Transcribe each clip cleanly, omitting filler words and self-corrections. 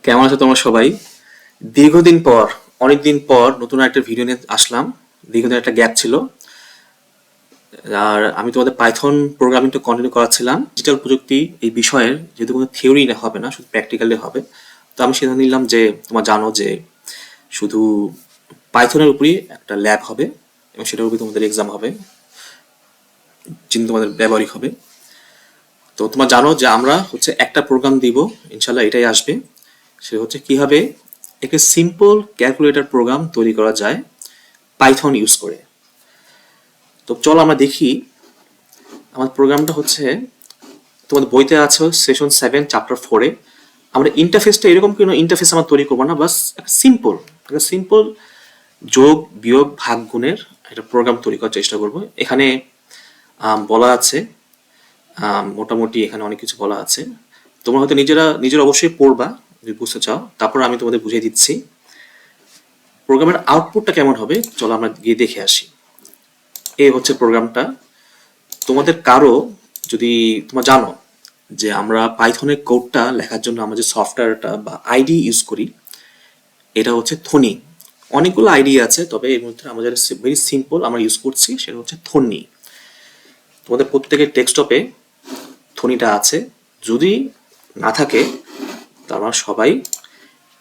কেমন আছো তোমরা সবাই? দীর্ঘদিন পর, অনেকদিন পর নতুন একটা ভিডিও নিয়ে আসলাম। দীর্ঘদিন একটা গ্যাপ ছিল। আর আমি তোমাদের পাইথন প্রোগ্রামিংটা কন্টিনিউ করাচ্ছিলাম। ডিজিটাল প্রযুক্তি এই বিষয়ের যেহেতু কোনো থিওরি হবে না, শুধু প্র্যাকটিক্যালি হবে। তো আমি সিদ্ধান্ত নিলাম যে তোমরা জানো যে শুধু পাইথনের উপরই একটা ল্যাব হবে এবং সেটার উপরে তোমাদের এক্সাম হবে, যিনি তোমাদের ব্যবহারিক হবে। তো তোমরা জানো যে আমরা হচ্ছে একটা প্রোগ্রাম দিব, ইনশাল্লাহ এটাই আসবে। সেটা হচ্ছে কিভাবে একটি সিম্পল ক্যালকুলেটর প্রোগ্রাম তৈরি করা যায় পাইথন ইউজ করে। তো চলো আমরা দেখি। আমার প্রোগ্রামটা হচ্ছে তোমাদের বইতে আছে সেশন 7 চ্যাপ্টার 4-এ। আমরা ইন্টারফেসটা এরকম কোনো ইন্টারফেস আমরা তৈরি করবো না, বাস একটা সিম্পল যোগ বিয়োগ ভাগ গুণের একটা প্রোগ্রাম তৈরি করার চেষ্টা করব। এখানে বলা আছে, মোটামুটি এখানে অনেক কিছু বলা আছে। তোমরা হয়তো নিজেরা অবশ্যই পড়বা যদি বুঝতে চাও, তারপর আমি তোমাদের বুঝিয়ে দিচ্ছি প্রোগ্রামের আউটপুটটা কেমন হবে। চলো আমরা গিয়ে দেখে আসি। এই হচ্ছে প্রোগ্রামটা। তোমাদের কারো যদি তোমরা জানো যে আমরা পাইথনের কোডটা লেখার জন্য আমরা যে সফটওয়্যারটা বা আইডি ইউজ করি, এটা হচ্ছে থনি। অনেকগুলো আইডি আছে, তবে এর মধ্যে আমরা যেটা ভেরি সিম্পল আমরা ইউজ করছি সেটা হচ্ছে থনি। তোমাদের প্রত্যেকের ডেস্কটপে থনিটা আছে। যদি না থাকে তারা সবাই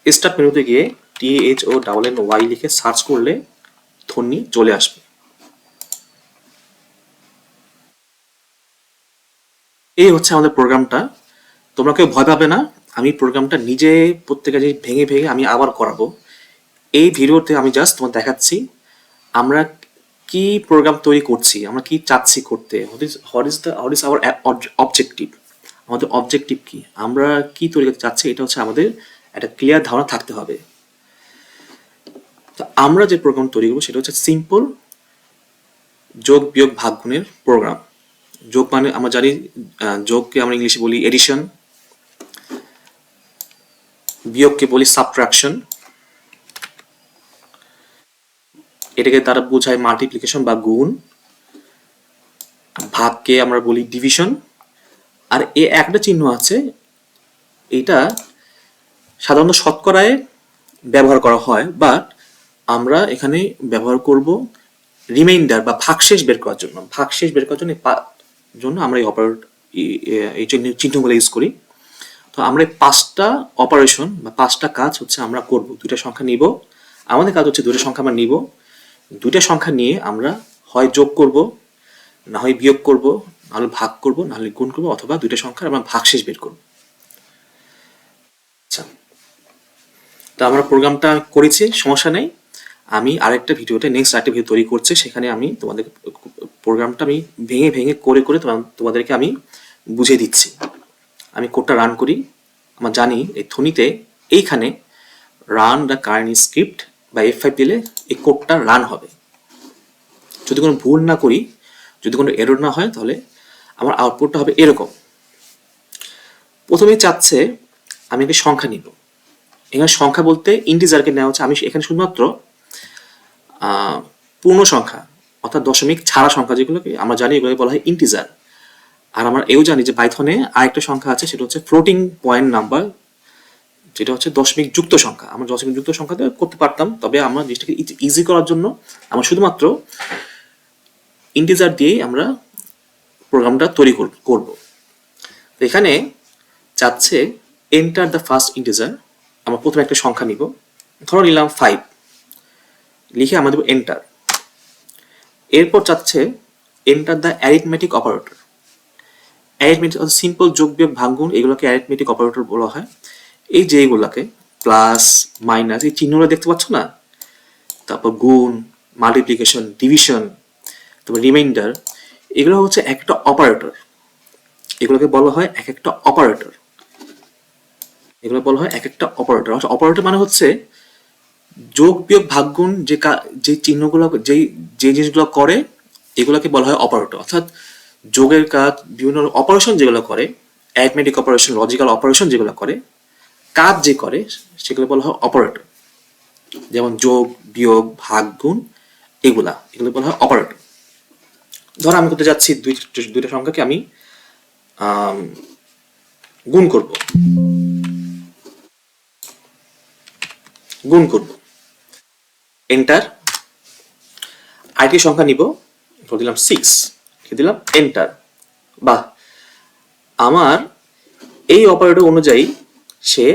স্টার্ট মেনুতে গিয়ে THONNY লিখে সার্চ করলে থনি চলে আসবে। এই হচ্ছে আমাদের প্রোগ্রামটা। তোমরা কেউ ভয় পাবে না, আমি প্রোগ্রামটা নিজে প্রত্যেকটা জিনিস ভেঙে ভেঙে আমি আবার করাবো। এই ভিডিওতে আমি জাস্ট তোমার দেখাচ্ছি আমরা কি প্রোগ্রাম তৈরি করছি, আমরা কি চাচ্ছি করতে, হোয়াট ইজ আওয়ার অবজেক্টিভ। আমাদের অবজেক্টিভ কি, আমরা কি তৈরি করতে চাচ্ছি, এটা হচ্ছে আমাদের একটা ক্লিয়ার ধারণা থাকতে হবে। তো আমরা যে প্রোগ্রাম তৈরি করবো সেটা হচ্ছে সিম্পল যোগ বিয়োগ ভাগ গুণের প্রোগ্রাম। যোগ মানে আমরা জানি, যোগকে আমরা ইংলিশে বলি এডিশন, বিয়োগকে বলি সাবট্রাকশন, এটাকে তারা বোঝায় মাল্টিপ্লিকেশন বা গুণ, ভাগকে আমরা বলি ডিভিশন। আর এ একটা চিহ্ন আছে, এটা সাধারণত শতকরায় ব্যবহার করা হয়, বাট আমরা এখানে ব্যবহার করব রিমাইন্ডার বা ভাগশেষ বের করার জন্য। ভাগশেষ বের করার জন্য আমরা এই চিহ্নগুলো ইউজ করি। তো আমরা এই 5টা অপারেশন বা 5টা কাজ হচ্ছে আমরা করব। দুইটা সংখ্যা নিব, আমাদের কাজ হচ্ছে দুইটা সংখ্যা আমরা নিব, দুইটা সংখ্যা নিয়ে আমরা হয় যোগ করব, না হয় বিয়োগ করব, নাহলে ভাগ করব, নাহলে গুণ করব, অথবা দুইটা সংখ্যার আমরা ভাগশেষ বের করব। আচ্ছা, তো আমরা প্রোগ্রামটা করেছি, সমস্যা নেই। আমি আরেকটা ভিডিওতে নেক্সট আরেকটা ভিডিও তৈরি করছি, সেখানে আমি তোমাদের প্রোগ্রামটা আমি ভেঙে ভেঙে করে করে তোমাদেরকে আমি বুঝিয়ে দিচ্ছি। আমি কোডটা রান করি। আমরা জানি এই থনিতে এইখানে রান দ্য কারেন্ট স্ক্রিপ্ট বা F5 দিলে এই কোডটা রান হবে। যদি কোনো ভুল না করি, যদি কোনো এরর না হয়, তাহলে আমার আউটপুটটা হবে এরকম। প্রথমে চাচ্ছে আমি একটা সংখ্যা নিব। এখানে সংখ্যা বলতে ইন্টিজারকে নেওয়া হচ্ছে। আমি এখানে শুধুমাত্র পূর্ণ সংখ্যা অর্থাৎ দশমিক ছাড়া সংখ্যা যেগুলোকে আমরা জানি এগুলোকে বলা হয় ইন্টিজার। আর আমরা এও জানি যে পাইথনে আরেকটা সংখ্যা আছে, সেটা হচ্ছে ফ্লোটিং পয়েন্ট নাম্বার, যেটা হচ্ছে দশমিক যুক্ত সংখ্যা। আমরা দশমিক যুক্ত সংখ্যাতে করতে পারতাম, তবে আমরা জিনিসটাকে ইজি করার জন্য আমরা শুধুমাত্র ইন্টিজার দিয়েই আমরা প্রোগ্রামটা তৈরি করব। তো এখানে চাচ্ছে এন্টার দ্য ফার্স্ট ইন্টিজার। আমরা প্রথমে একটা সংখ্যা নিব, ধরো নিলাম 5, লিখে আমরা দেবো এন্টার। এরপর চাচ্ছে enter the arithmetic operator. Arithmetic simple যোগ বিয়োগ ভাঙগুণ, এগুলোকে অ্যারিথমেটিক অপারেটর বলা হয়। এই যে এইগুলাকে প্লাস মাইনাস এই চিহ্নগুলো দেখতে পাচ্ছ না, তারপর গুণ, মাল্টিপ্লিকেশন, ডিভিশন, তারপর রিমাইন্ডার, এগুলো হচ্ছে একটা অপারেটর। এগুলোকে বলা হয় এক একটা অপারেটর। এগুলো বলা হয় এক একটা অপারেটর। অপারেটর মানে হচ্ছে যোগ বিয়োগ ভাগগুণ যে চিহ্নগুলো যে জিনিসগুলো করে এগুলোকে বলা হয় অপারেটর। অর্থাৎ যোগের কাজ, বিভিন্ন অপারেশন যেগুলো করে, অ্যারিথমেটিক অপারেশন, লজিক্যাল অপারেশন যেগুলো করে, কাজ যে করে, সেগুলো বলা হয় অপারেটর। যেমন যোগ বিয়োগ ভাগ গুণ, এগুলো বলা হয় অপারেটর। ধর আমি করতে যাচ্ছি দুইটা সংখ্যাকে আমি গুণ করব। গুণ করব, এন্টার। আরেকটি সংখ্যা নিব, ধরে দিলাম 6, লিখে দিলাম এন্টার। বাহ, আমার এই অপারেটর অনুযায়ী সে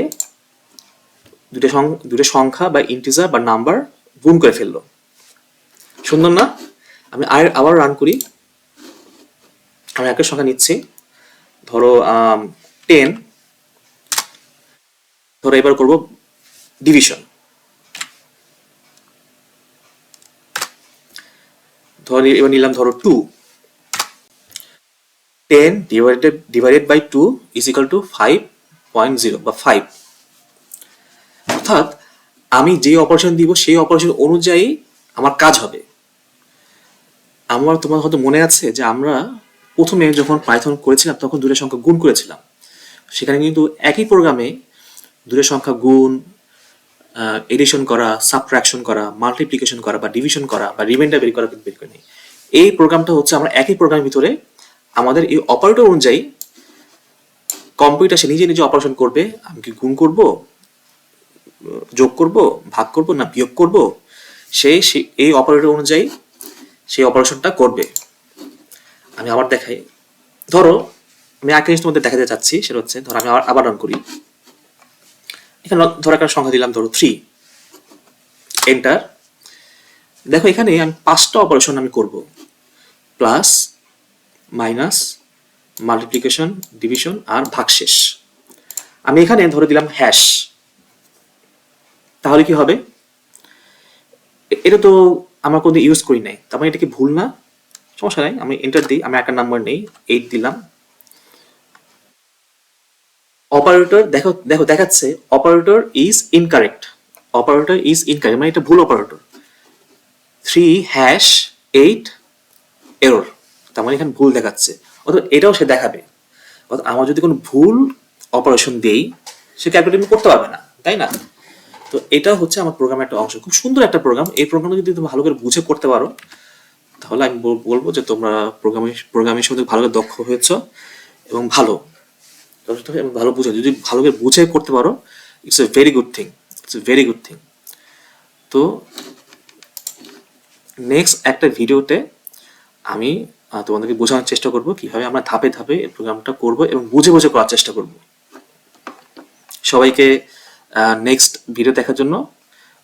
দুটো সংখ্যা বা ইন্টিজার বা নাম্বার গুণ করে ফেললো। সুন্দর না? আমি আবার রান করি। আমি একটা সংখ্যা নিচ্ছি, ধরো 10, ধরো এবার করব ডিভিশন। ধরো এবার নিলাম ধরো 2, 10 divided by 2 is equal to 5.0 বা 5। অর্থাৎ আমি যে অপারেশন দিব সেই অপারেশন অনুযায়ী আমার কাজ হবে। তোমার হয়তো মনে আছে যে আমরা প্রথমে যখন পাইথন করেছিলাম তখন দুটো সংখ্যা গুণ করেছিলাম। সেখানে কিন্তু একই প্রোগ্রামে দুটো সংখ্যা গুণ, এডিশন করা, সাবট্রাকশন করা, মাল্টিপ্লিকেশন করা বা ডিভিশন করা বা রিমাইন্ডার বের করা কিন্তু বের করে নেই। এই প্রোগ্রামটা হচ্ছে আমরা একই প্রোগ্রামের ভিতরে আমাদের এই অপারেটর অনুযায়ী কম্পিউটার সে নিজে নিজে অপারেশন করবে। আমি কি গুণ করব, যোগ করব, ভাগ করব না বিয়োগ করব, সেই এই অপারেটর অনুযায়ী সেই অপারেশনটা করবে। আমি আবার দেখাই, ধরো আমি একটা জিনিস তোমাদের দেখাতে চাচ্ছি, সেটা হচ্ছে ধরো আমি আবার রান করি। এখানে ধরো একটা সংখ্যা দিলাম, ধরো 3, এন্টার। দেখো এখানে আমি 5টা অপারেশন আমি করব, প্লাস, মাইনাস, মাল্টিপ্লিকেশন, ডিভিশন আর ভাগশেষ। আমি এখানে ধরে দিলাম হ্যাশ। তাহলে কি হবে? এটা তো আমরা কোনো ইউজ করি নাই, তার মানে এটা কি ভুল না? সমস্যা নাই, আমি এন্টার দিই। আমি একটা নাম্বার নেই, 8 দিলাম। অপারেটর দেখো দেখো দেখাচ্ছে operator is incorrect, operator is incorrect, মানে এটা ভুল অপারেটর। 3#8 এরর, তার মানে এখানে ভুল দেখাচ্ছে। অর্থাৎ এটাও সে দেখাবে। অর্থাৎ আমার যদি কোনো ভুল অপারেশন দেই, সে ক্যালকুলেট করতে পারবে না, তাই না? তো এটা হচ্ছে আমার প্রোগ্রামের একটা অংশ, খুব সুন্দর একটা প্রোগ্রাম। এই প্রোগ্রামটা যদি তুমি ভালো করে বুঝে করতে পারো, তাহলে আমি বলবো যে তোমরা প্রোগ্রামিং সম্বন্ধে ভালো করে দক্ষ হয়েছ এবং ভালো বুঝে, যদি ভালো করে বুঝে করতে পারো, it's a very good thing, it's a very good thing. তো নেক্সট একটা ভিডিওতে আমি তোমাদেরকে বোঝানোর চেষ্টা করব কিভাবে আমরা ধাপে ধাপে এই প্রোগ্রামটা করব এবং বুঝে বুঝে করার চেষ্টা করব। সবাইকে নেক্সট ভিডিও দেখার জন্য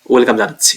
ওয়েলকাম জানাচ্ছি।